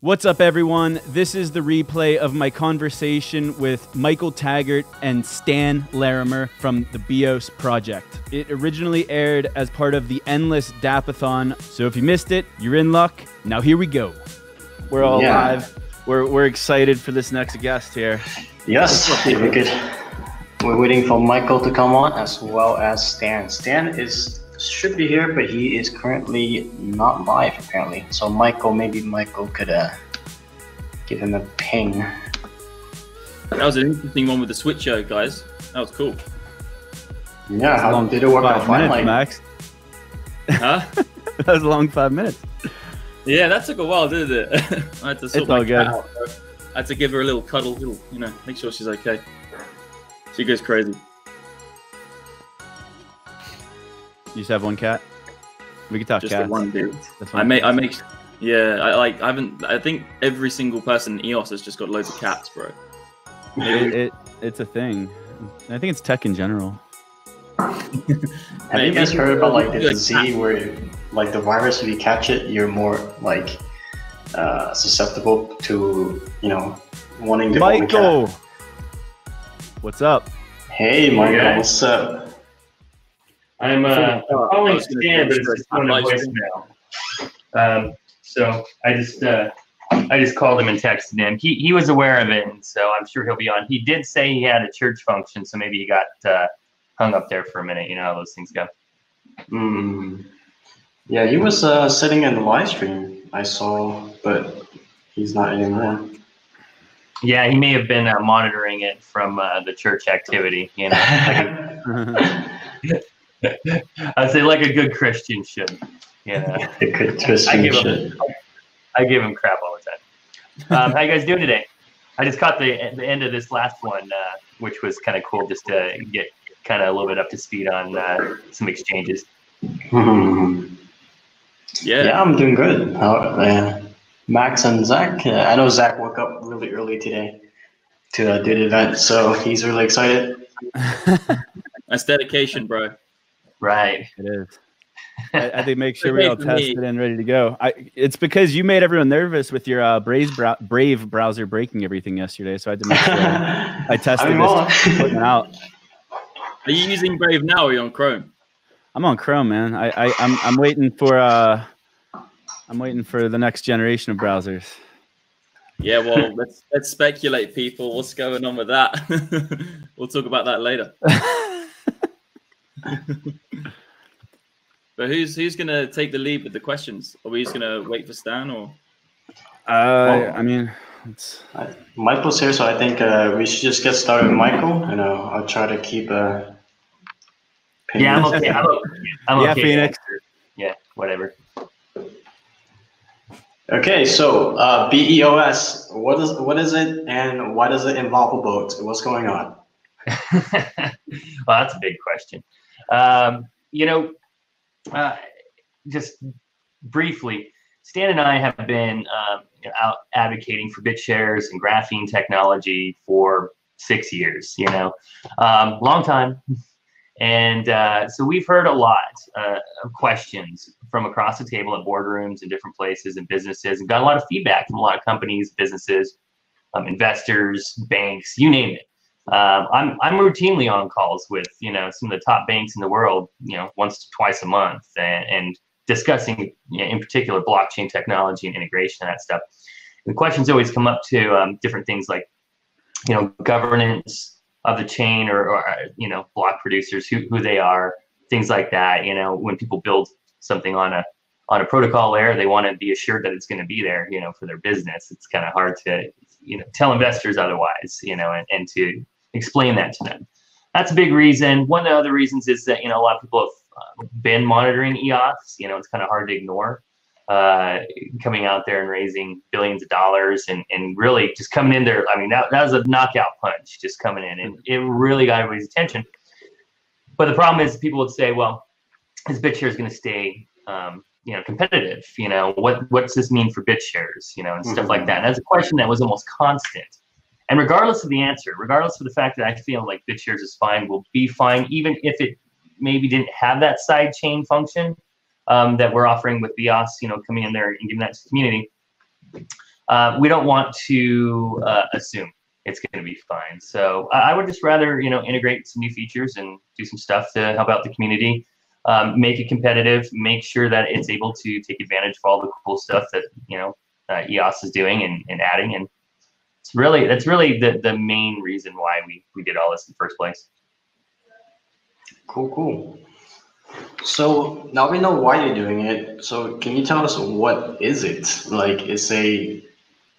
What's up, everyone? This is the replay of my conversation with Michael Taggart and Stan Larimer from the BEOS project. It originally aired as part of the Endless Dappathon, so if you missed it, you're in luck. Now here we go. We're all live. We're excited for this next guest here. Yes, we're waiting for Michael to come on as well as Stan. Stan should be here, but he is currently not live apparently. So maybe Michael could give him a ping. That was an interesting one with the switcher, guys. That was cool. Yeah, how did it work out fine, Max? Huh? That was a long 5 minutes. Yeah, that took a while, didn't it? I had to sort my cat out. I had to give her a little cuddle, make sure she's okay. She goes crazy. You just have one cat? We can talk just cats. The one, dude. I think every single person in EOS has just got loads of cats, bro. It's a thing. I think it's tech in general. Have you guys heard about like the disease where like the virus, if you catch it, you're more like susceptible to, wanting to own a cat? What's up? Hey, Michael, what's up? I'm calling Stan, but it's just on a voicemail. So I just called him and texted him. He was aware of it, and so I'm sure he'll be on. He did say he had a church function, so maybe he got hung up there for a minute. You know how those things go. Yeah, he was sitting in the live stream, I saw, but he's not anymore. Yeah, he may have been monitoring it from the church activity. I'd say like a good Christian should. A good Christian should. I give him crap all the time. How you guys doing today? I just caught the end of this last one, which was kind of cool, just to get kind of a little bit up to speed on some exchanges. Yeah, I'm doing good. Max and Zach. I know Zach woke up really early today to do the event, so he's really excited. That's dedication, bro. Right. It is. I had to make sure we all tested and ready to go. It's because you made everyone nervous with your Brave browser breaking everything yesterday, so I had to make sure I tested this putting it out. Are you using Brave now, or are you on Chrome? I'm on Chrome, man. I'm waiting for the next generation of browsers. Yeah, well, let's speculate, people. What's going on with that? We'll talk about that later. But who's gonna take the lead with the questions? Are we just gonna wait for Stan, or? Michael's here, so I think we should just get started with Michael. I'll try to keep Yeah, I'm okay. I'm okay. Phoenix. Yeah, whatever. Okay, so BEOS, what is it, and why does it involve a boat? What's going on? Well, that's a big question. Just briefly, Stan and I have been out advocating for BitShares and graphene technology for 6 years. Long time. And so we've heard a lot of questions from across the table at boardrooms and different places and businesses, and got a lot of feedback from a lot of companies, businesses, investors, banks, you name it. I'm routinely on calls with some of the top banks in the world, once to twice a month, and discussing in particular blockchain technology and integration and that stuff. And the questions always come up to different things like governance of the chain, or block producers, who they are, things like that. When people build something on a protocol layer, they want to be assured that it's going to be there for their business. It's kind of hard to tell investors otherwise, and to explain that to them. That's a big reason. One of the other reasons is that a lot of people have been monitoring EOS. It's kind of hard to ignore coming out there and raising billions of dollars and really just coming in there. I mean, that was a knockout punch, just coming in, and it really got everybody's attention. But the problem is, people would say, well, is BitShares going to stay competitive? What's this mean for BitShares? And stuff like that. And that's a question that was almost constant. And regardless of the answer, regardless of the fact that I feel like BitShares is fine, will be fine, even if it maybe didn't have that side chain function that we're offering with BEOS, coming in there and giving that to the community. we don't want to assume it's going to be fine. So I would just rather, integrate some new features and do some stuff to help out the community, make it competitive, make sure that it's able to take advantage of all the cool stuff that, EOS is doing and adding. And that's really the main reason why we did all this in the first place. Cool. So now we know why you're doing it. So can you tell us what is it? Like, you say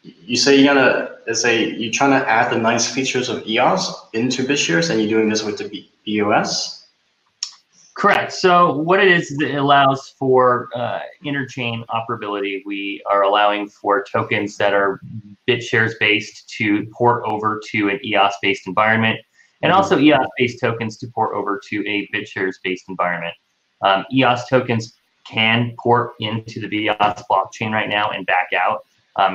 you're trying to add the nice features of EOS into BitShares, and you're doing this with the BEOS? Correct. So what it is it allows for interchain operability. We are allowing for tokens that are BitShares based to port over to an EOS based environment, and also EOS based tokens to port over to a BitShares based environment. EOS tokens can port into the BEOS blockchain right now and back out,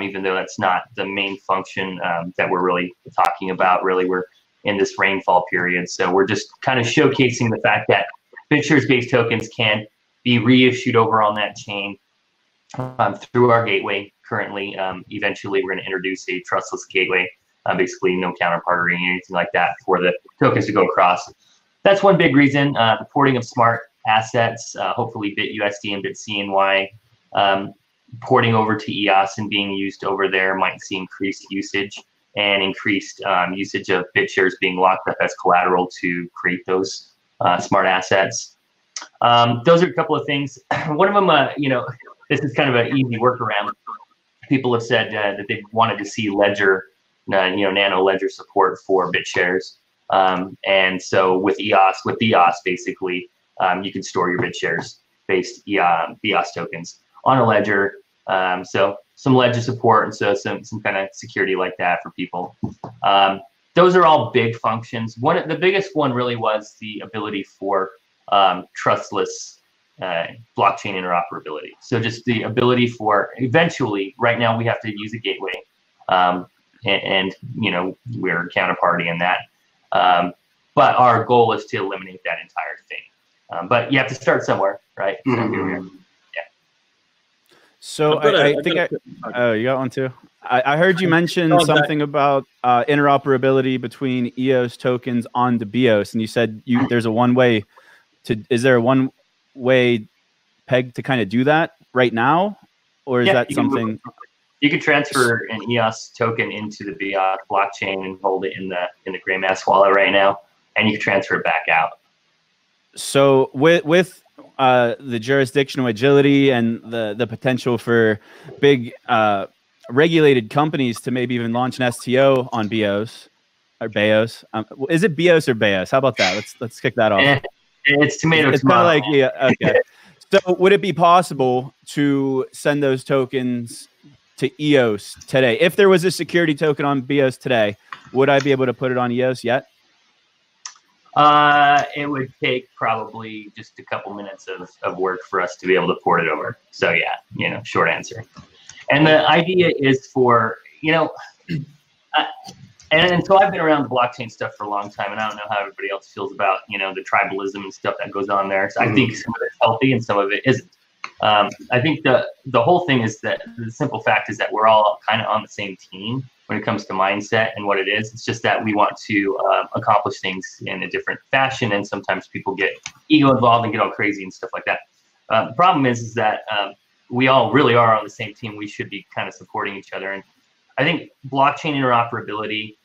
even though that's not the main function that we're really talking about. Really, we're in this rainfall period, so we're just kind of showcasing the fact that BitShares-based tokens can be reissued over on that chain through our gateway currently. Eventually, we're going to introduce a Trustless Gateway, basically no counterparty or anything like that for the tokens to go across. That's one big reason. The porting of smart assets, hopefully BitUSD and BitCNY, porting over to EOS and being used over there might see increased usage and increased usage of BitShares being locked up as collateral to create those smart assets. Those are a couple of things. One of them, this is kind of an easy workaround. People have said that they wanted to see Ledger, nano Ledger support for BitShares. And so with BEOS, basically, you can store your BitShares based BEOS tokens on a ledger. So some ledger support, and so some kind of security like that for people. Those are all big functions. The biggest one really was the ability for trustless blockchain interoperability. So just the ability for, eventually, right now we have to use a gateway, and we're a counterparty in that. But our goal is to eliminate that entire thing. But you have to start somewhere, right? So here we are. So you got one too? I heard you mention something about interoperability between EOS tokens on the BEOS, and you said there's a one-way is there a one-way peg to kind of do that right now, or is that something? You could transfer an EOS token into the BEOS blockchain and hold it in the gray mass wallet right now, and you can transfer it back out. So with the jurisdictional agility and the potential for big regulated companies to maybe even launch an STO on BEOS or BEOS. Is it BEOS or BEOS? How about that? Let's kick that off. It's tomato. It's kind of like, yeah, okay. So would it be possible to send those tokens to EOS today? If there was a security token on BEOS today, would I be able to put it on EOS yet? It would take probably just a couple minutes of work for us to be able to port it over. So yeah, short answer. And the idea is for, and so I've been around the blockchain stuff for a long time, and I don't know how everybody else feels about, the tribalism and stuff that goes on there. So I think some of it's healthy and some of it isn't. I think the whole thing is that the simple fact is that we're all kind of on the same team when it comes to mindset and what it is. It's just that we want to accomplish things in a different fashion, and sometimes people get ego involved and get all crazy and stuff like that. The problem is that we all really are on the same team. We should be kind of supporting each other. And I think blockchain interoperability,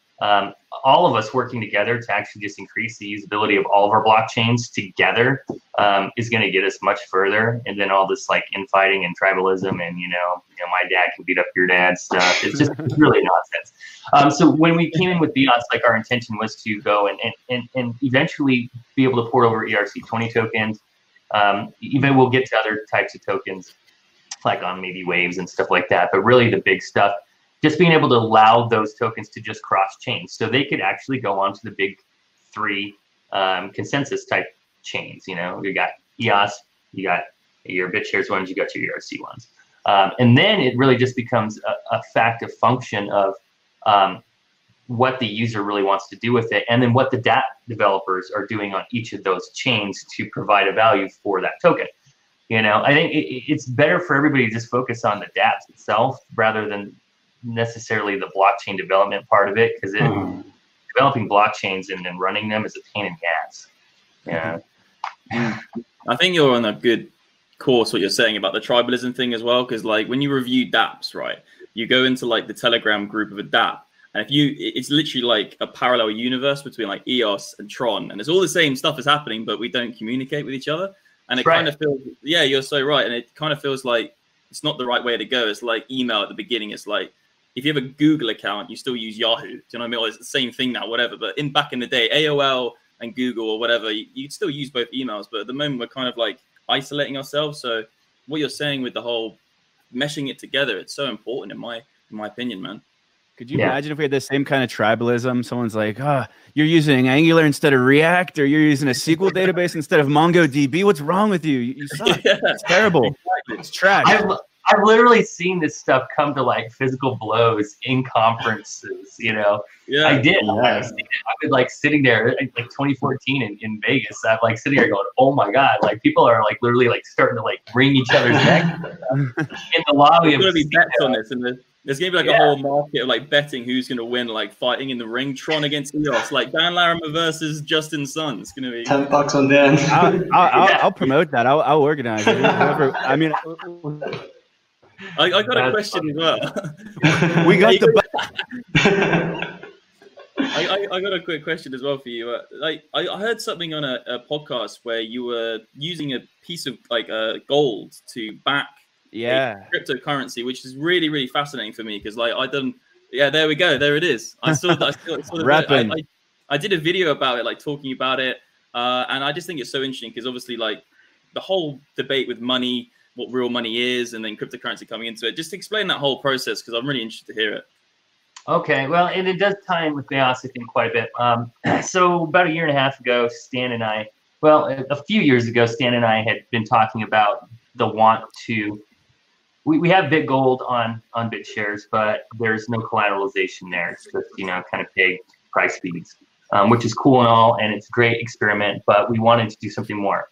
all of us working together to actually just increase the usability of all of our blockchains together is going to get us much further. And then all this like infighting and tribalism and, my dad can beat up your dad stuff. It's just really nonsense. So when we came in with BEOS, like our intention was to go and eventually be able to port over ERC20 tokens. Even we'll get to other types of tokens like on maybe waves and stuff like that. But really the big stuff, just being able to allow those tokens to just cross chains, so they could actually go onto the big three consensus type chains. You got EOS, you got your BitShares ones, you got your ERC ones. And then it really just becomes a fact of function of what the user really wants to do with it, and then what the Dapp developers are doing on each of those chains to provide a value for that token. I think it's better for everybody to just focus on the dApps itself rather than necessarily the blockchain development part of it, because developing blockchains and then running them is a pain in the ass. Yeah. I think you're on a good course, what you're saying about the tribalism thing as well, because like when you review dApps, right, you go into like the Telegram group of a Dapp, and it's literally like a parallel universe between like EOS and Tron, and it's all the same stuff is happening, but we don't communicate with each other. And it kind of feels, yeah, you're so right. And it kind of feels like it's not the right way to go. It's like email at the beginning. It's like, if you have a Google account, you still use Yahoo. Do you know what I mean? Or it's the same thing now, whatever. But back in the day, AOL and Google or whatever, you'd still use both emails. But at the moment, we're kind of like isolating ourselves. So what you're saying with the whole meshing it together, it's so important in my opinion, man. Could you imagine if we had the same kind of tribalism? Someone's like, you're using Angular instead of React, or you're using a SQL database instead of MongoDB. What's wrong with you? You suck. It's terrible. Exactly. It's trash. I've literally seen this stuff come to like physical blows in conferences, you know. Yeah, I did. Yeah. I was like sitting there like 2014 in Vegas. I'm like sitting there going, oh my God, like people are like literally like starting to like wring each other's neck in the lobby. There's going to be bets on this, and there's going to be like a whole market of like betting who's going to win, like fighting in the ring. Tron against EOS, like Dan Larimer versus Justin Sun. It's going to be $10 on Dan. I'll promote that. I'll organize it. I mean, I got a question as well. We got the. I got a quick question as well for you. Like I heard something on a podcast where you were using a piece of like gold to back cryptocurrency, which is really, really fascinating for me because like there we go, there it is. I saw that. I did a video about it, like talking about it, and I just think it's so interesting because obviously like the whole debate with money, what real money is, and then cryptocurrency coming into it. Just explain that whole process because I'm really interested to hear it. Okay, well, and it does tie in with BEOS, I think, quite a bit. So about a year and a half ago, a few years ago, Stan and I had been talking about the want to. We have BitGold on BitShares, but there's no collateralization there. It's just kind of pay price feeds, which is cool and all, and it's a great experiment. But we wanted to do something more.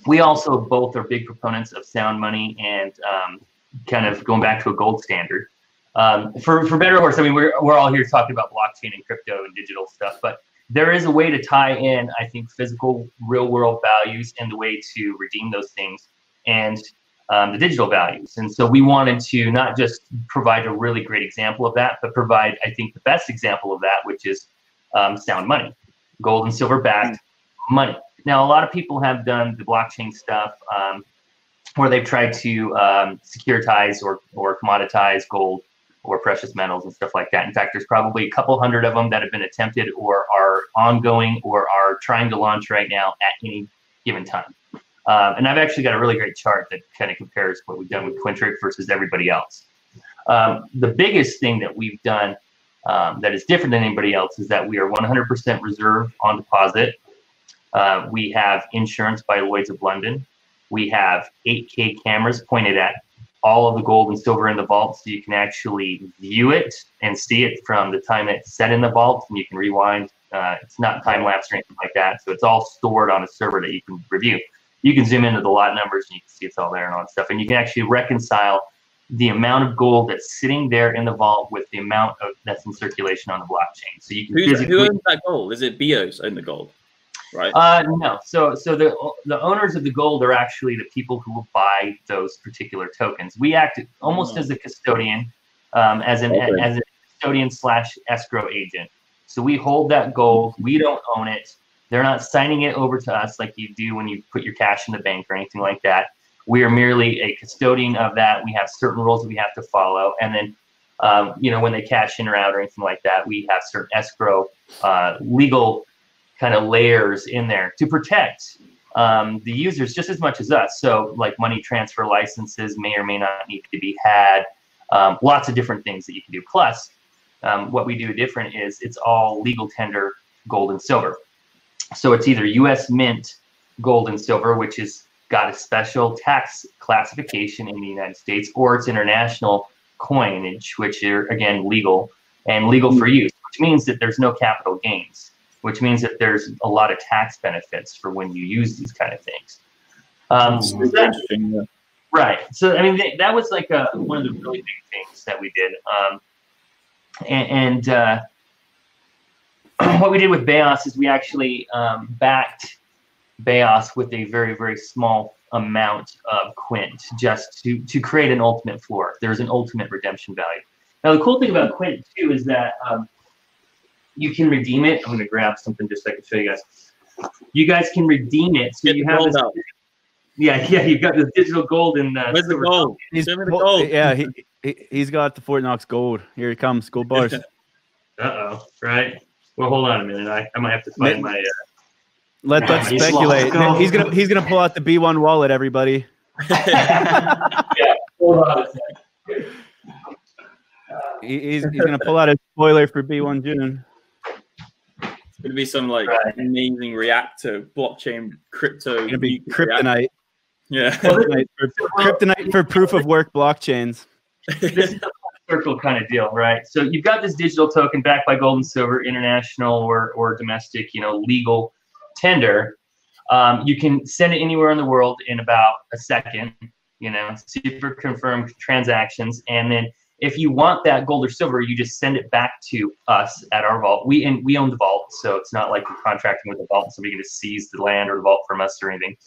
We also both are big proponents of sound money and kind of going back to a gold standard. For better or worse, I mean, we're all here talking about blockchain and crypto and digital stuff, but there is a way to tie in, I think, physical real world values and the way to redeem those things and the digital values. And so we wanted to not just provide a really great example of that, but provide, I think, the best example of that, which is sound money, gold and silver backed money. Now, a lot of people have done the blockchain stuff where they've tried to securitize or commoditize gold or precious metals and stuff like that. In fact, there's probably a couple hundred of them that have been attempted or are ongoing or are trying to launch right now at any given time. And I've actually got a really great chart that kind of compares what we've done with Quintric versus everybody else. The biggest thing that we've done that is different than anybody else is that we are 100% reserve on deposit. We have insurance by Lloyd's of London. We have 8K cameras pointed at all of the gold and silver in the vault, so you can actually view it and see it from the time it's set in the vault, and you can rewind. It's not time-lapse or anything like that, so it's all stored on a server that you can review. You can zoom into the lot numbers, and you can see it's all there and all that stuff, and you can actually reconcile the amount of gold that's sitting there in the vault with the amount that's in circulation on the blockchain. So you can who owns that gold? Is it BEOS own the gold? Right. No. So the owners of the gold are actually the people who will buy those particular tokens. We act almost as a custodian, as a custodian / escrow agent. So we hold that gold. We don't own it. They're not signing it over to us like you do when you put your cash in the bank or anything like that. We are merely a custodian of that. We have certain rules that we have to follow, and then when they cash in or out or anything like that, we have certain escrow legal kind of layers in there to protect the users just as much as us. So like money transfer licenses may or may not need to be had, lots of different things that you can do. Plus, what we do different is it's all legal tender gold and silver. So it's either US Mint gold and silver, which has got a special tax classification in the United States, or it's international coinage, which are, again, legal and legal for use, which means that there's no capital gains, which means that there's a lot of tax benefits for when you use these kind of things. Right. So, I mean, that was like one of the really big things that we did. And what we did with BEOS is we actually backed BEOS with a very, very small amount of Quint just to create an ultimate floor. There's an ultimate redemption value. Now, the cool thing about Quint, too, is that you can redeem it. I'm going to grab something just so I can show you guys. You guys can redeem it. So you have this. Yeah, you've got this digital gold in the. Where's the gold? Show me the gold. Yeah, he's got the Fort Knox gold. Here he comes, gold bars. Uh-oh, right? Well, hold on a minute. I might have to find my. Let's speculate. He's gonna pull out the B1 wallet, everybody. Yeah, hold on a second. He's gonna pull out a spoiler for B1 June. It's gonna be some amazing reactor blockchain crypto. It's gonna be kryptonite. Yeah, kryptonite for proof of work blockchains. This is a circle kind of deal, right? So you've got this digital token backed by gold and silver, international or domestic, legal tender. You can send it anywhere in the world in about a second. Super confirmed transactions, and then if you want that gold or silver, you just send it back to us at our vault. We own the vault, so it's not like you're contracting with the vault, so we can just seize the land or the vault from us or anything.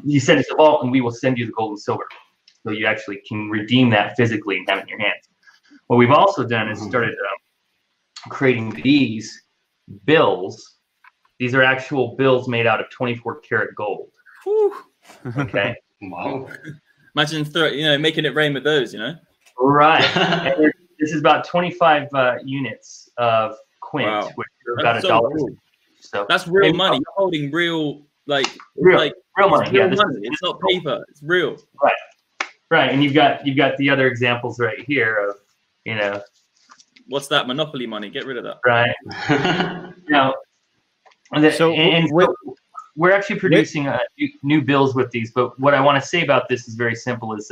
You send it to the vault, and we will send you the gold and silver. So you actually can redeem that physically and have it in your hands. What we've also done is started creating these bills. These are actual bills made out of 24 karat gold. Whew. Okay. Wow. Imagine making it rain with those, Right. And this is about 25 units of Quint, which are about $1. Cool. So that's real money. You're holding real money. Real money. Yeah, it's not paper. It's real. Right. And you've got the other examples right here of, what's that? Monopoly money. Get rid of that. Right. Now, so we're actually producing new bills with these. But what I want to say about this is very simple: is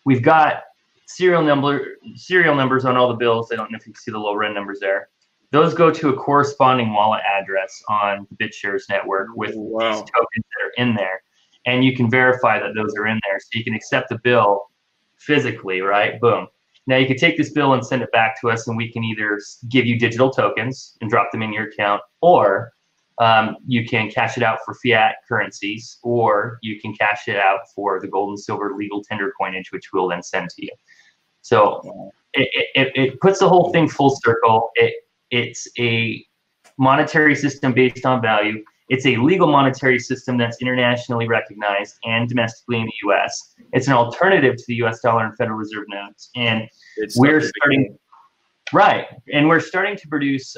we've got serial numbers on all the bills. I don't know if you can see the little red numbers there. Those go to a corresponding wallet address on the BitShares network with these tokens that are in there. And you can verify that those are in there. So you can accept the bill physically, right? Boom. Now you can take this bill and send it back to us, and we can either give you digital tokens and drop them in your account, or you can cash it out for fiat currencies, or you can cash it out for the gold and silver legal tender coinage, which we'll then send to you. So it puts the whole thing full circle. It's a monetary system based on value. It's a legal monetary system that's internationally recognized and domestically in the U.S. It's an alternative to the U.S. dollar and Federal Reserve notes. And we're starting to produce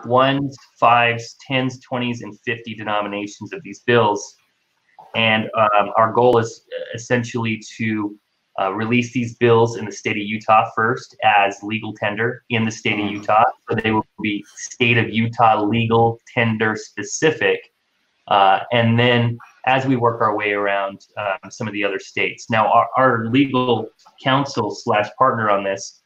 ones, fives, 10s, 20s, and 50 denominations of these bills. And our goal is essentially to release these bills in the state of Utah first as legal tender in the state of Utah. So they will be state of Utah legal tender specific. And then as we work our way around some of the other states. Now, our legal counsel / partner on this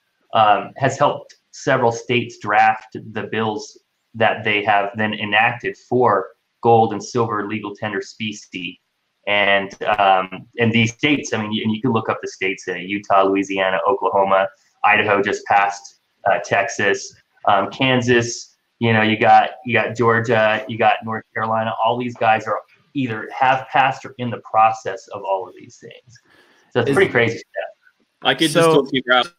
has helped several states draft the bills that they have then enacted for gold and silver legal tender specie. And these states, I mean, and you can look up the states: Utah, Louisiana, Oklahoma, Idaho just passed, Texas, Kansas. You got Georgia, you got North Carolina. All these guys are either have passed or in the process of all of these things. So it's pretty crazy stuff. I could just talk to you about.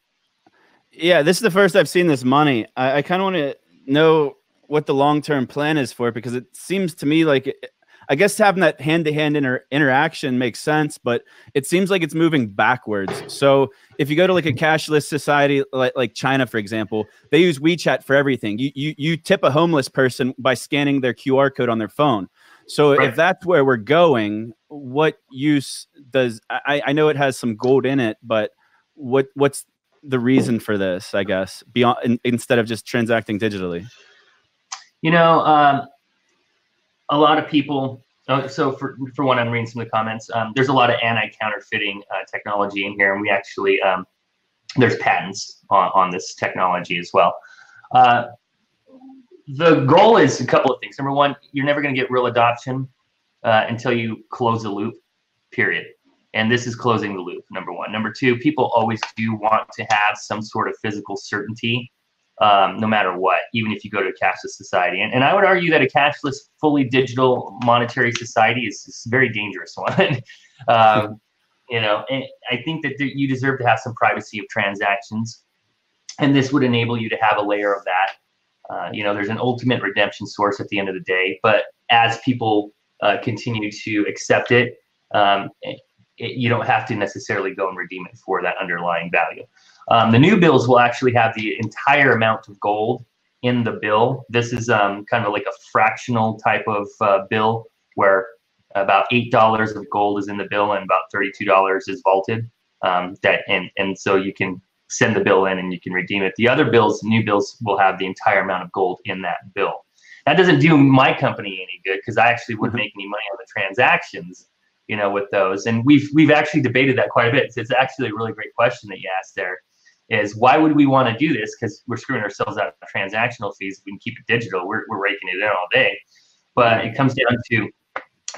Yeah, this is the first I've seen this money. I kind of want to know what the long-term plan is for it, because it seems to me like I guess having that hand-to-hand interaction makes sense, but it seems like it's moving backwards. So if you go to like a cashless society like China, for example, they use WeChat for everything. You tip a homeless person by scanning their QR code on their phone. So if that's where we're going, what use does I know it has some gold in it, but what's the reason for this, I guess, beyond instead of just transacting digitally? A lot of people. So for one, I'm reading some of the comments. There's a lot of anti-counterfeiting technology in here, and we actually there's patents on this technology as well. The goal is a couple of things. Number one, you're never going to get real adoption until you close the loop. Period. And this is closing the loop, number one. Number two, people always do want to have some sort of physical certainty, no matter what, even if you go to a cashless society. And I would argue that a cashless, fully digital monetary society is a very dangerous one. You know, and I think that you deserve to have some privacy of transactions. And this would enable you to have a layer of that. You know, there's an ultimate redemption source at the end of the day. But as people continue to accept it, you don't have to necessarily go and redeem it for that underlying value. The new bills will actually have the entire amount of gold in the bill. This is kind of like a fractional type of bill where about $8 of gold is in the bill and about $32 is vaulted. And so you can send the bill in and you can redeem it. The other bills, new bills, will have the entire amount of gold in that bill. That doesn't do my company any good because I actually wouldn't make any money on the transactions, you know, with those. And we've actually debated that quite a bit. So it's actually a really great question that you asked there, is why would we want to do this? Because we're screwing ourselves out of transactional fees. If we can keep it digital, we're raking it in all day. But it comes down to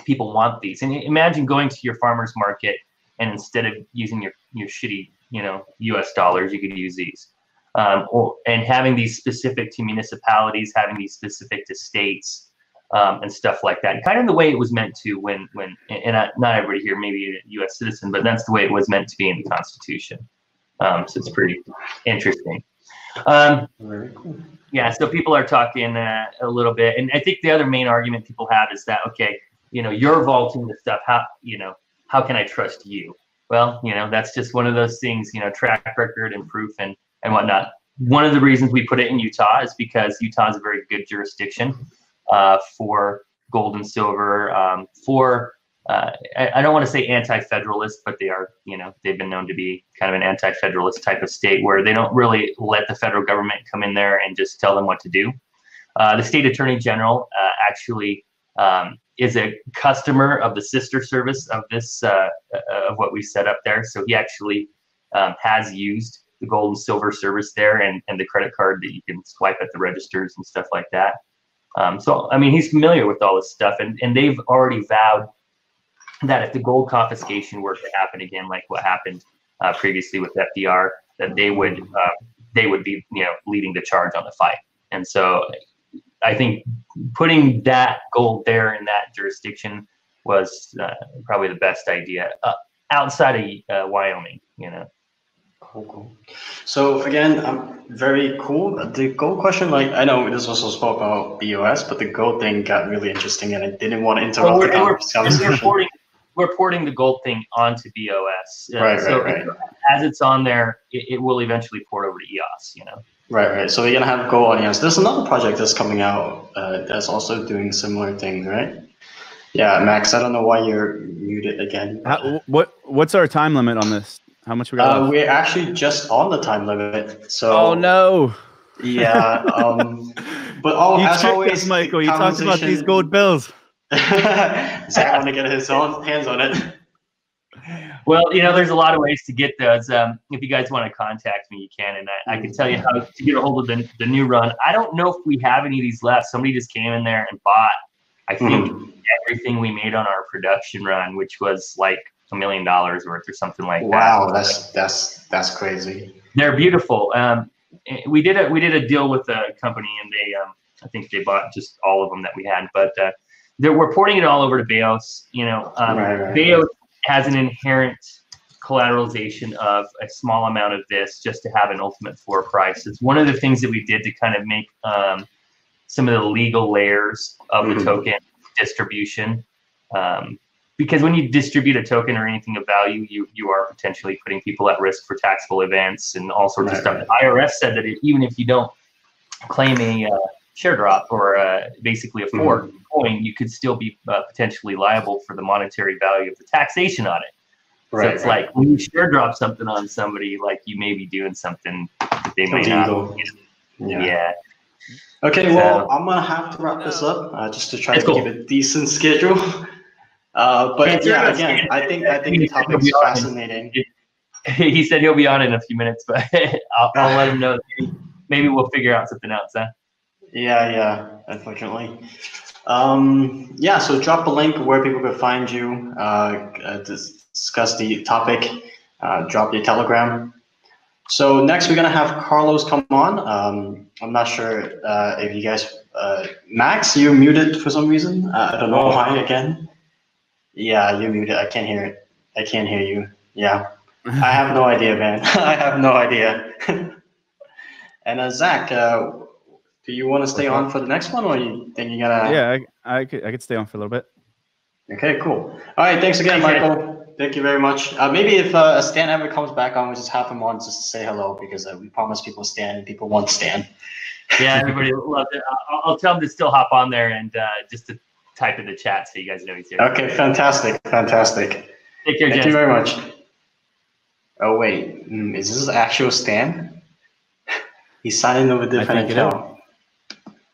people want these. And imagine going to your farmer's market and instead of using your shitty, you know, US dollars, you could use these. And having these specific to municipalities, having these specific to states, and stuff like that. Kind of the way it was meant to when not everybody here may be a U.S. citizen, but that's the way it was meant to be in the Constitution. So it's pretty interesting. Very cool. Yeah, so people are talking a little bit, and I think the other main argument people have is that, okay, you know, you're vaulting the stuff. How can I trust you? Well, you know, that's just one of those things, you know, track record and proof and whatnot. One of the reasons we put it in Utah is because Utah is a very good jurisdiction for gold and silver, I don't want to say anti-federalist, but they are, you know, they've been known to be kind of an anti-federalist type of state where they don't really let the federal government come in there and just tell them what to do. The state attorney general actually is a customer of the sister service of this, of what we set up there. So he actually has used the gold and silver service there and the credit card that you can swipe at the registers and stuff like that. So, I mean, he's familiar with all this stuff, and they've already vowed that if the gold confiscation were to happen again, like what happened previously with FDR, that they would be, you know, leading the charge on the fight. And so I think putting that gold there in that jurisdiction was probably the best idea outside of Wyoming, you know. Cool. So again, very cool. The gold question, like I know this also spoke about BEOS, but the gold thing got really interesting, and I didn't want to interrupt the conversation. We're porting the gold thing onto BEOS. Right. As it's on there, it will eventually port over to EOS. You know. Right. So we're gonna have gold on EOS. There's another project that's coming out that's also doing similar things, right? Yeah, Max. I don't know why you're muted again. What's our time limit on this? How much we got left? We're actually just on the time limit. So. Oh no. Yeah. But as always, Michael, you talked about these gold bills. Zach want to get his hands on it. Well, you know, there's a lot of ways to get those. If you guys want to contact me, you can, and I can tell you how to get a hold of the new run. I don't know if we have any of these left. Somebody just came in there and bought, I think, everything we made on our production run, which was like $1 million worth or something like that. Wow, that's crazy. They're beautiful. We did a deal with a company, and they I think they bought just all of them that we had, but we're porting it all over to BEOS. You know, BEOS has an inherent collateralization of a small amount of this just to have an ultimate floor price. It's one of the things that we did to kind of make some of the legal layers of the token distribution. Because when you distribute a token or anything of value, you are potentially putting people at risk for taxable events and all sorts of stuff. The IRS said that even if you don't claim a share drop or basically a fork coin, you could still be potentially liable for the monetary value of the taxation on it. So it's like when you share drop something on somebody, like you may be doing something that they may not. Yeah. Okay, well, I'm gonna have to wrap this up just to try to keep a decent schedule. But yeah, again, I think the topic is fascinating. He said he'll be on in a few minutes, but I'll let him know. Maybe we'll figure out something else, huh? Yeah, unfortunately. Yeah, so drop a link where people can find you. discuss the topic, drop your Telegram. So next we're gonna have Carlos come on. I'm not sure if you guys, Max, you're muted for some reason. I don't know why again. Yeah, you're muted. I can't hear it. I can't hear you. Yeah, I have no idea, man. I have no idea. And Zach, do you want to stay on for the next one, or you think you're gonna? Yeah, I could stay on for a little bit. Okay, cool. All right, thanks again, Michael. Thank you very much. Maybe if Stan ever comes back on, we'll just have him on just to say hello, because we promised people Stan and people want Stan. Yeah, everybody loved it. I'll tell him to still hop on there and just to type in the chat so you guys know he's here. Okay, fantastic, fantastic. Take care, Thank you very much. Oh wait, is this actual Stan? He's signing over a different account.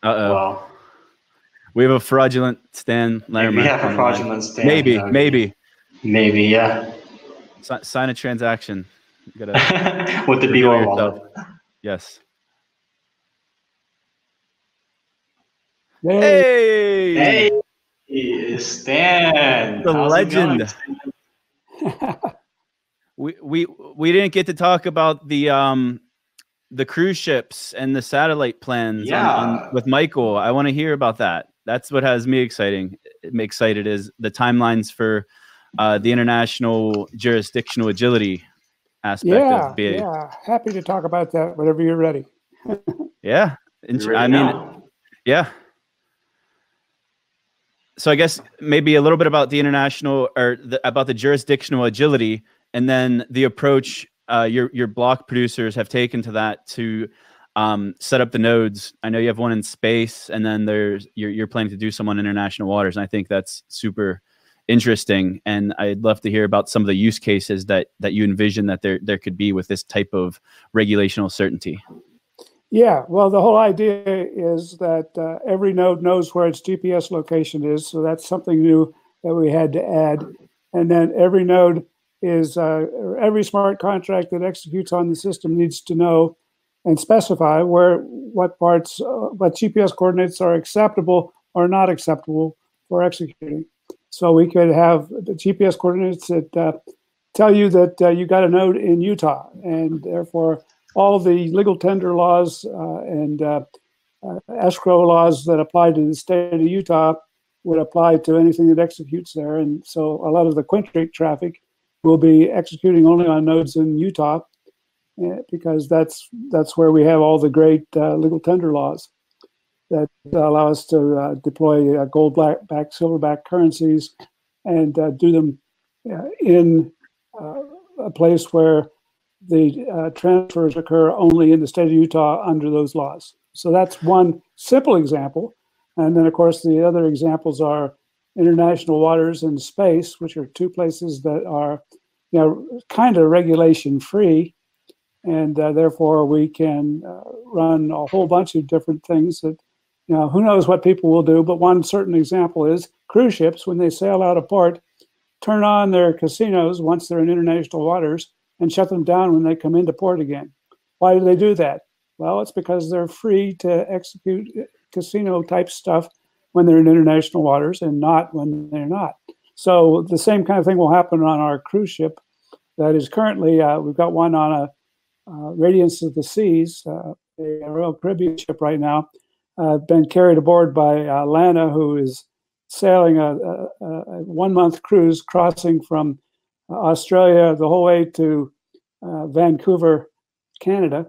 Uh-oh. Wow. We have a fraudulent Stan Larimer. We have a fraudulent Stan. Maybe, yeah. Sign a transaction. You gotta with the BEOS wallet. Yes. Hey, Stan. The How's legend. We didn't get to talk about the cruise ships and the satellite plans with Michael. I want to hear about that. That's what has me excited is the timelines for the international jurisdictional agility aspect of BA. Yeah, happy to talk about that whenever you're ready. Yeah. So I guess maybe a little bit about the international or about the jurisdictional agility, and then the approach your block producers have taken to that to set up the nodes. I know you have one in space, and then you're planning to do some on international waters. And I think that's super interesting. And I'd love to hear about some of the use cases that you envision that there could be with this type of regulational certainty. Yeah, well, the whole idea is that every node knows where its GPS location is. So that's something new that we had to add. And then every node is, every smart contract that executes on the system needs to know and specify what GPS coordinates are acceptable or not acceptable for executing. So we could have the GPS coordinates that tell you that you got a node in Utah, and therefore all the legal tender laws and escrow laws that apply to the state of Utah would apply to anything that executes there. And so a lot of the Quintric traffic will be executing only on nodes in Utah, because that's where we have all the great legal tender laws that allow us to deploy gold-backed, silver-backed currencies and do them in a place where the transfers occur only in the state of Utah under those laws. So that's one simple example. And then, of course, the other examples are international waters and space, which are two places that are, kind of regulation-free. And therefore, we can run a whole bunch of different things that, who knows what people will do. But one certain example is cruise ships, when they sail out of port, turn on their casinos once they're in international waters and shut them down when they come into port again. Why do they do that? Well, it's because they're free to execute casino-type stuff when they're in international waters and not when they're not. So the same kind of thing will happen on our cruise ship that is currently, we've got one on a Radiance of the Seas, a Royal Caribbean ship right now, been carried aboard by Lana, who is sailing a 1 month cruise crossing from Australia the whole way to Vancouver, Canada.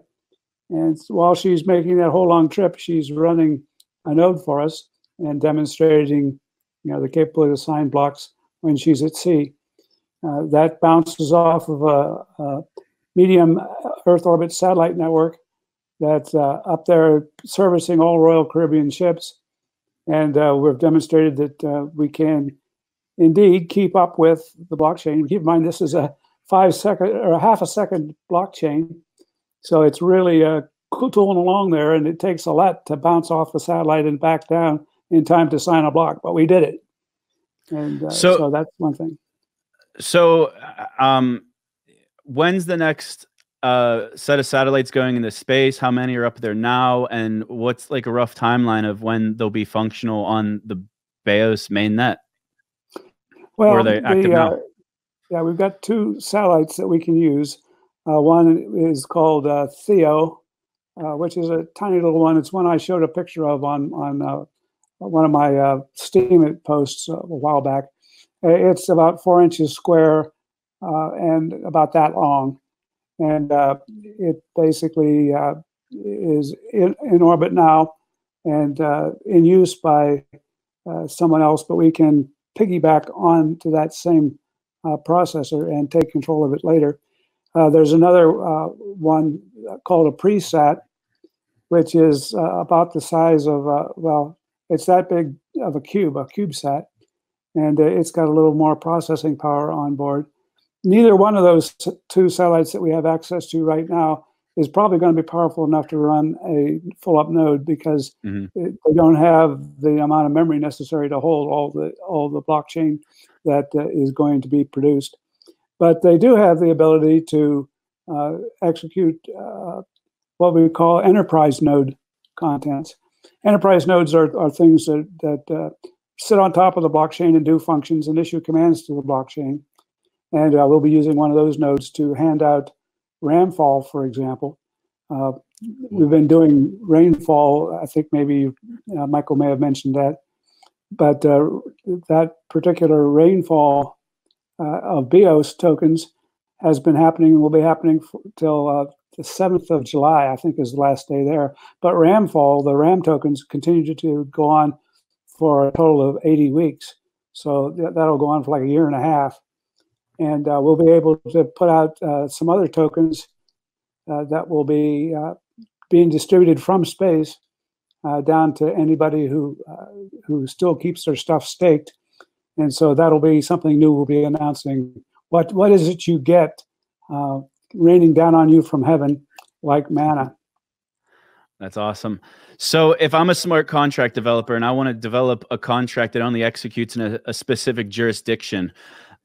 And while she's making that whole long trip, she's running a node for us and demonstrating, the capability to sign blocks when she's at sea. That bounces off of a medium Earth orbit satellite network that's up there servicing all Royal Caribbean ships. And we've demonstrated that we can indeed keep up with the blockchain. Keep in mind, this is a 5 second or a half a second blockchain. So it's really tooling along there, and it takes a lot to bounce off the satellite and back down in time to sign a block, but we did it. And so that's one thing. So when's the next set of satellites going into space? How many are up there now? And what's like a rough timeline of when they'll be functional on the BEOS mainnet? Well, or are they active now? Yeah, we've got two satellites that we can use. One is called Theo, which is a tiny little one. It's one I showed a picture of on one of my Steam posts a while back. It's about 4 inches square and about that long. And it basically is in orbit now and in use by someone else, but we can piggyback onto that same processor and take control of it later. There's another one called a presat, which is about the size of, well, it's that big of a CubeSat, and it's got a little more processing power on board. Neither one of those two satellites that we have access to right now is probably going to be powerful enough to run a full-up node because they don't have the amount of memory necessary to hold all the blockchain that is going to be produced. But they do have the ability to execute what we call enterprise node contents. Enterprise nodes are things that sit on top of the blockchain and do functions and issue commands to the blockchain. And we'll be using one of those nodes to hand out ramfall, for example. We've been doing rainfall. I think maybe Michael may have mentioned that. But that particular rainfall of BEOS tokens has been happening and will be happening till the 7th of July, I think is the last day there. But ramfall, the RAM tokens, continue to go on for a total of 80 weeks. So that'll go on for like a year and a half. And we'll be able to put out some other tokens that will be being distributed from space down to anybody who still keeps their stuff staked. And so that'll be something new we'll be announcing. What is it you get raining down on you from heaven like manna? That's awesome. So if I'm a smart contract developer and I want to develop a contract that only executes in a specific jurisdiction,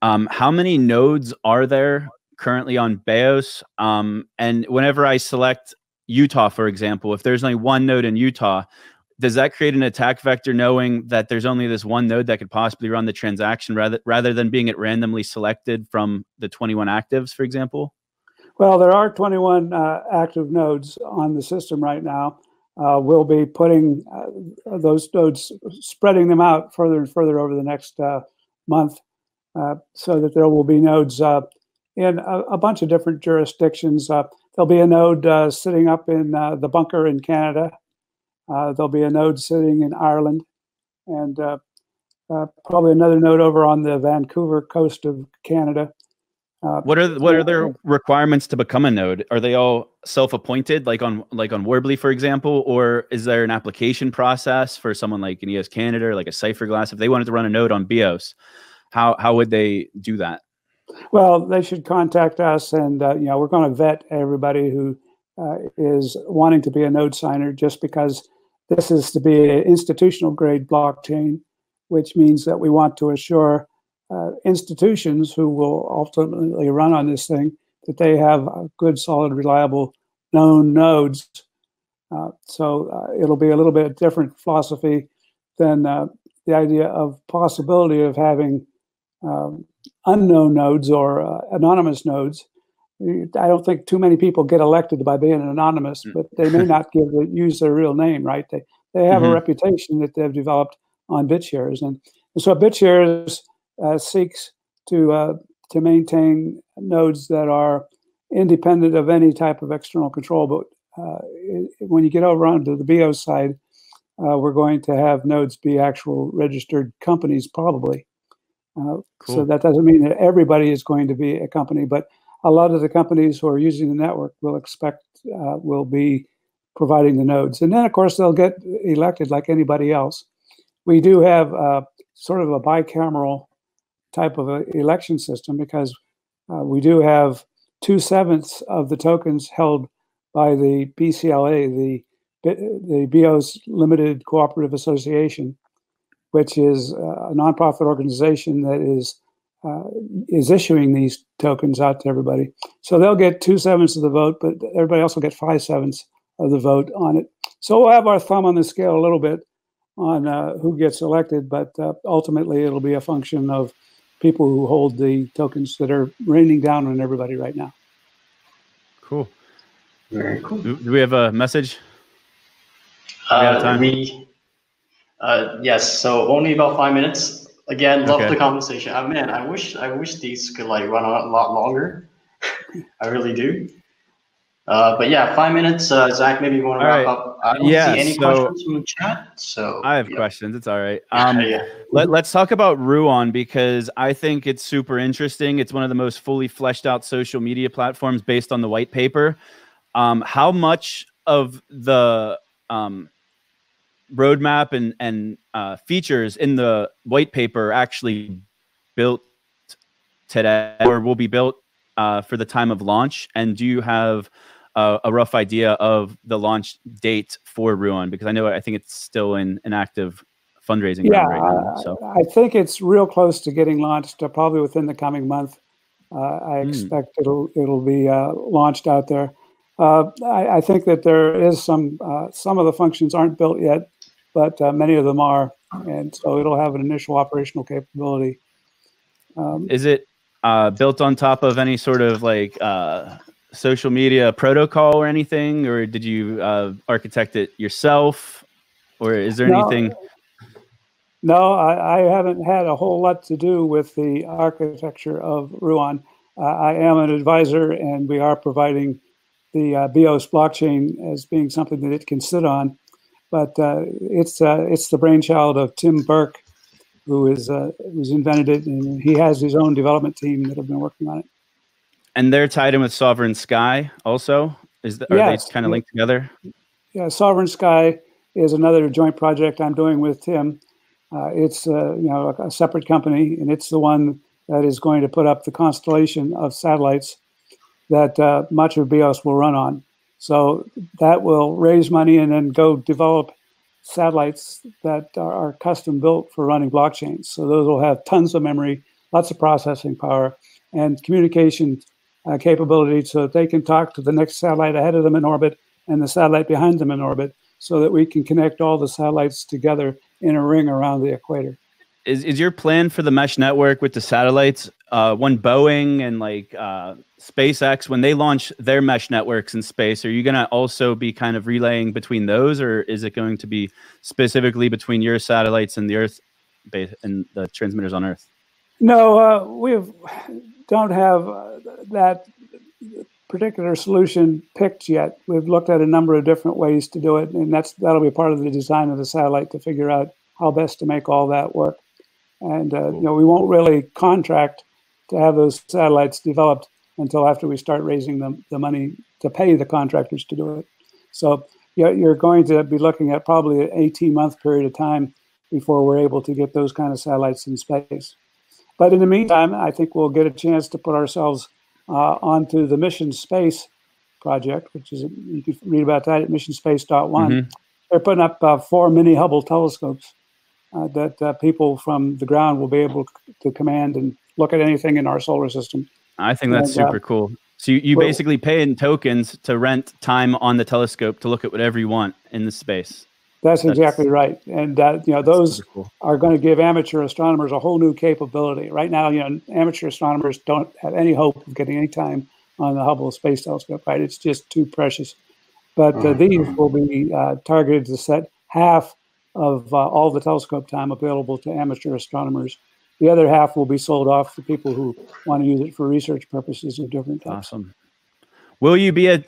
how many nodes are there currently on BEOS? And whenever I select Utah, for example, if there's only one node in Utah, does that create an attack vector knowing that there's only this one node that could possibly run the transaction rather than being it randomly selected from the 21 actives, for example? Well, there are 21 active nodes on the system right now. We'll be putting those nodes, spreading them out further and further over the next month so that there will be nodes in a bunch of different jurisdictions. There'll be a node sitting up in the bunker in Canada. There'll be a node sitting in Ireland, and probably another node over on the Vancouver coast of Canada. What are their requirements to become a node? Are they all self-appointed, like on Warbly, for example, or is there an application process for someone like an EOS Canada or like a Cypherglass? If they wanted to run a node on BEOS, how would they do that? Well, they should contact us, and we're going to vet everybody who is wanting to be a node signer, just because this is to be an institutional grade blockchain, which means that we want to assure institutions who will ultimately run on this thing that they have good, solid, reliable, known nodes. So it'll be a little bit different philosophy than the idea of possibility of having unknown nodes or anonymous nodes. I don't think too many people get elected by being anonymous, but they may not use their real name, right? They have a reputation that they've developed on BitShares, and so BitShares seeks to maintain nodes that are independent of any type of external control. But when you get over onto the BEOS side, we're going to have nodes be actual registered companies, probably. Cool. So that doesn't mean that everybody is going to be a company, but a lot of the companies who are using the network will be providing the nodes. And then, of course, they'll get elected like anybody else. We do have sort of a bicameral type of an election system because we do have 2/7 of the tokens held by the BCLA, the BEOS Limited Cooperative Association, which is a nonprofit organization that is issuing these tokens out to everybody. So they'll get 2/7 of the vote, but everybody else will get 5/7 of the vote on it. So we'll have our thumb on the scale a little bit on who gets elected, but ultimately it'll be a function of people who hold the tokens that are raining down on everybody right now. Cool. Very cool. Do we have a message? We have time? Yes. So only about 5 minutes. Again, love Okay. the conversation. Man, I wish these could like run on a lot longer. I really do. But yeah, 5 minutes. Zach, maybe you want to wrap up. I don't see any questions from the chat. So I have questions. It's all right. Yeah. Let's talk about Ruon, because I think it's super interesting. It's one of the most fully fleshed out social media platforms based on the white paper. How much of the roadmap and features in the white paper actually built today or will be built for the time of launch? And do you have a rough idea of the launch date for Ruon? Because I think it's still in an active fundraising round right now. So I think it's real close to getting launched, probably within the coming month. I expect it'll be launched out there. I think that there is some of the functions aren't built yet, but many of them are, and so it'll have an initial operational capability. Is it built on top of any sort of like social media protocol or anything, or did you architect it yourself, or is there anything? No, I haven't had a whole lot to do with the architecture of Ruon. I am an advisor, and we are providing the BEOS blockchain as being something that it can sit on. But it's the brainchild of Tim Burke, who's invented it, and he has his own development team that have been working on it. And they're tied in with Sovereign Sky also? Are they kind of linked together? Yeah, Sovereign Sky is another joint project I'm doing with Tim. It's a separate company, and it's the one that is going to put up the constellation of satellites that much of BEOS will run on. So that will raise money and then go develop satellites that are custom built for running blockchains. So those will have tons of memory, lots of processing power, and communication capability, so that they can talk to the next satellite ahead of them in orbit and the satellite behind them in orbit, so that we can connect all the satellites together in a ring around the equator. Is your plan for the mesh network with the satellites, when Boeing and like SpaceX, when they launch their mesh networks in space, are you going to also be kind of relaying between those, or is it going to be specifically between your satellites and the Earth base and the transmitters on Earth? No, we don't have that particular solution picked yet. We've looked at a number of different ways to do it, and that'll be part of the design of the satellite to figure out how best to make all that work. And we won't really contract to have those satellites developed until after we start raising the money to pay the contractors to do it. So you're going to be looking at probably an 18-month period of time before we're able to get those kind of satellites in space. But in the meantime, I think we'll get a chance to put ourselves onto the Mission Space project, which is, you can read about that at missionspace.one. They're putting up 4 mini Hubble telescopes that people from the ground will be able to command and look at anything in our solar system. I think that's super cool. So you basically pay in tokens to rent time on the telescope to look at whatever you want in the space. That's exactly right. And those are going to give amateur astronomers a whole new capability. Right now, amateur astronomers don't have any hope of getting any time on the Hubble Space Telescope, right? It's just too precious. But these will be targeted to set half of all the telescope time available to amateur astronomers. The other half will be sold off to people who want to use it for research purposes of different types. Awesome. Will you be in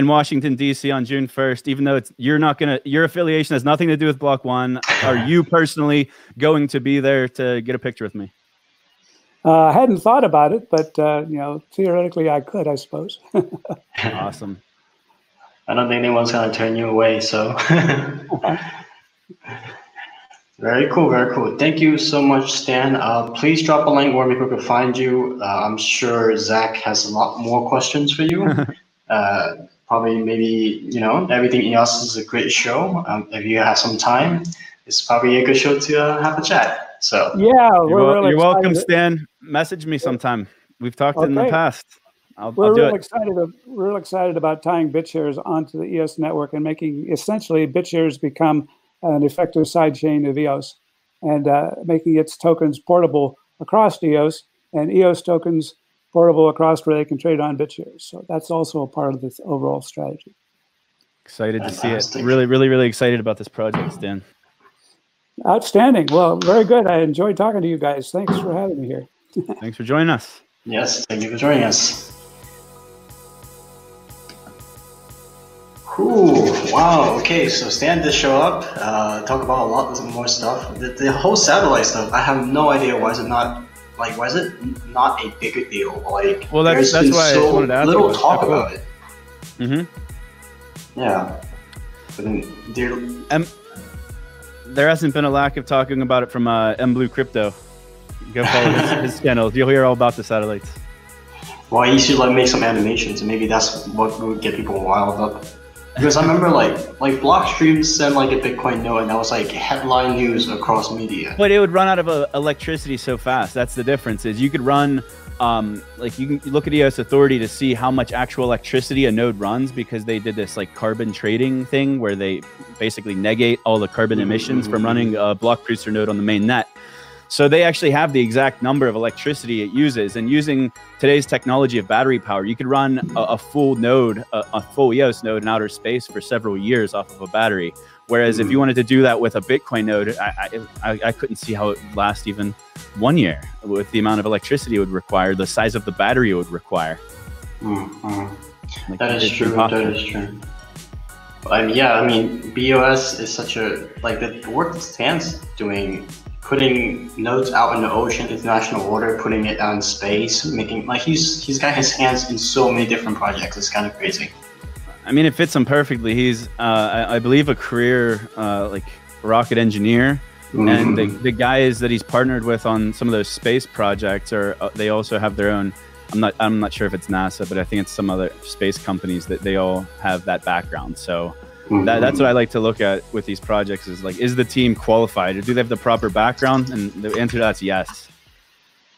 Washington, D.C. on June 1st, even though your affiliation has nothing to do with Block.One? Are you personally going to be there to get a picture with me? I hadn't thought about it, but theoretically I could, I suppose. Awesome. I don't think anyone's going to turn you away, so. Very cool, very cool. Thank you so much, Stan. Please drop a link where people can find you. I'm sure Zach has a lot more questions for you. Probably maybe, everything EOS is a great show. If you have some time, it's probably a good show to have a chat. So yeah, you're welcome, Stan. Message me sometime. We've talked in the past. We're real excited about tying BitShares onto the EOS network and making essentially BitShares become an effective sidechain of EOS, and making its tokens portable across EOS, and EOS tokens portable across where they can trade on BitShares. So that's also a part of this overall strategy. Excited to see it. Really, really, really excited about this project, Stan. Outstanding. Well, very good. I enjoyed talking to you guys. Thanks for having me here. Thanks for joining us. Yes, thank you for joining us. Ooh, wow. Okay, so Stan did show up, talk about a lot more stuff. The whole satellite stuff, I have no idea why is it not a bigger deal? Like, well, that's why I wanted to ask little talk about it. Mm-hmm. Yeah. But then there hasn't been a lack of talking about it from Blue Crypto. Go follow his channel. You'll hear all about the satellites. Well, he should like make some animations, and maybe that's what would get people wild up. Because I remember like Blockstream sent like a Bitcoin note, and that was like headline news across media. But it would run out of electricity so fast. That's the difference. Is you could run like you can look at EOS Authority to see how much actual electricity a node runs, because they did this like carbon trading thing where they basically negate all the carbon emissions from running a block producer node on the main net. So they actually have the exact number of electricity it uses. And using today's technology of battery power, you could run a full node, a full EOS node in outer space for several years off of a battery. Whereas if you wanted to do that with a Bitcoin node, I couldn't see how it would last even 1 year with the amount of electricity it would require, the size of the battery it would require. Like, that is true. That is true. Yeah, I mean, BEOS is such a, like the work that Stan's doing, putting nodes out in the ocean, international water, putting it out in space, making like he's got his hands in so many different projects. It's kind of crazy. I mean, it fits him perfectly. He's, I believe, a career like rocket engineer, and the guys that he's partnered with on some of those space projects are they also have their own. I'm not sure if it's NASA, but I think it's some other space companies that they all have that background. So. That's what I like to look at with these projects is like, is the team qualified, or do they have the proper background? And the answer to that's yes.